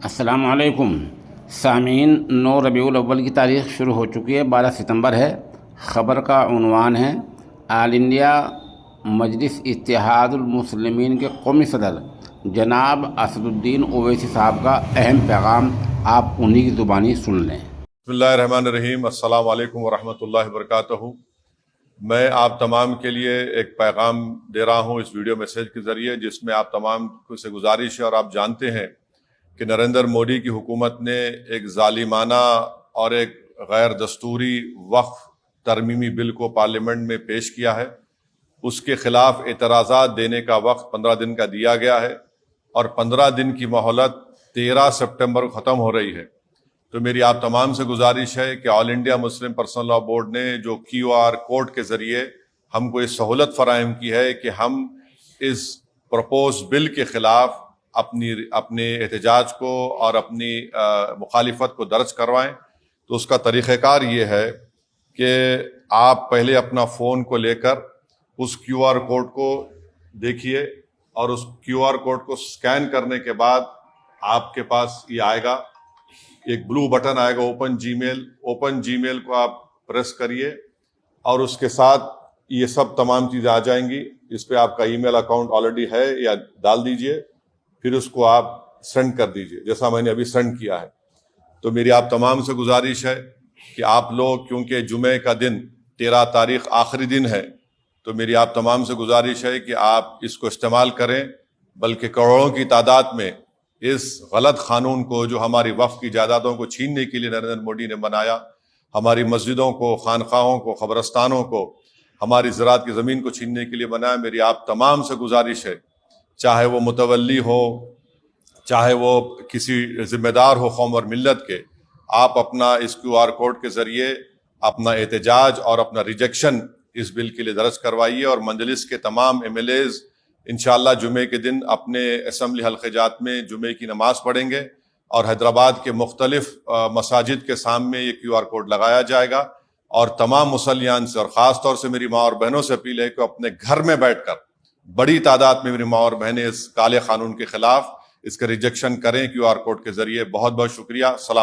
السلام علیکم سامعین، 9 ربیع الاول کی تاریخ شروع ہو چکی ہے، 12 ستمبر ہے۔ خبر کا عنوان ہے آل انڈیا مجلس اتحاد المسلمین کے قومی صدر جناب اسد الدین اویسی صاحب کا اہم پیغام۔ آپ انہی کی زبانی سن لیں۔ بسم اللہ الرحمن الرحیم۔ السلام علیکم ورحمۃ اللہ وبرکاتہ۔ میں آپ تمام کے لیے ایک پیغام دے رہا ہوں اس ویڈیو میسیج کے ذریعے، جس میں آپ تمام سے گزارش ہے، اور آپ جانتے ہیں کہ نریندر مودی کی حکومت نے ایک ظالمانہ اور ایک غیر دستوری وقف ترمیمی بل کو پارلیمنٹ میں پیش کیا ہے۔ اس کے خلاف اعتراضات دینے کا وقت 15 دن کا دیا گیا ہے، اور 15 دن کی مہلت 13 سپٹمبر کو ختم ہو رہی ہے۔ تو میری آپ تمام سے گزارش ہے کہ all India Muslim personal law board نے جو QR کوڈ کے ذریعے ہم کو یہ سہولت فراہم کی ہے کہ ہم اس پرپوز بل کے خلاف اپنے احتجاج کو اور اپنی مخالفت کو درج کروائیں، تو اس کا طریقہ کار یہ ہے کہ آپ پہلے اپنا فون کو لے کر اس QR کوڈ کو دیکھیے، اور اس QR کوڈ کو سکین کرنے کے بعد آپ کے پاس یہ آئے گا، ایک بلو بٹن آئے گا اوپن جی میل کو آپ پریس کریے، اور اس کے ساتھ یہ سب تمام چیزیں آ جائیں گی۔ اس پہ آپ کا ای میل اکاؤنٹ آلریڈی ہے یا ڈال دیجئے، پھر اس کو آپ سینڈ کر دیجئے، جیسا میں نے ابھی سینڈ کیا ہے۔ تو میری آپ تمام سے گزارش ہے کہ آپ لوگ، کیونکہ جمعے کا دن 13 تاریخ آخری دن ہے، تو میری آپ تمام سے گزارش ہے کہ آپ اس کو استعمال کریں، بلکہ کروڑوں کی تعداد میں اس غلط قانون کو، جو ہماری وقف کی جائیدادوں کو چھیننے کے لیے نریندر مودی نے بنایا، ہماری مسجدوں کو، خانقاہوں کو، قبرستانوں کو، ہماری زراعت کی زمین کو چھیننے کے لیے بنایا، میری آپ تمام سے گزارش ہے، چاہے وہ متولی ہو، چاہے وہ کسی ذمہ دار ہو قوم اور ملت کے، آپ اپنا اس QR کوڈ کے ذریعے اپنا احتجاج اور اپنا ریجیکشن اس بل کے لیے درج کروائیے، اور مجلس کے تمام MLAs انشاءاللہ جمعے کے دن اپنے اسمبلی حلقہ جات میں جمعے کی نماز پڑھیں گے، اور حیدرآباد کے مختلف مساجد کے سامنے یہ QR کوڈ لگایا جائے گا، اور تمام مسلیان سے، اور خاص طور سے میری ماں اور بہنوں سے اپیل ہے کہ اپنے گھر میں بیٹھ کر بڑی تعداد میں میری ماں اور بہنیں اس کالے قانون کے خلاف اس کا ریجیکشن کریں QR کوڈ کے ذریعے۔ بہت بہت شکریہ۔ سلام۔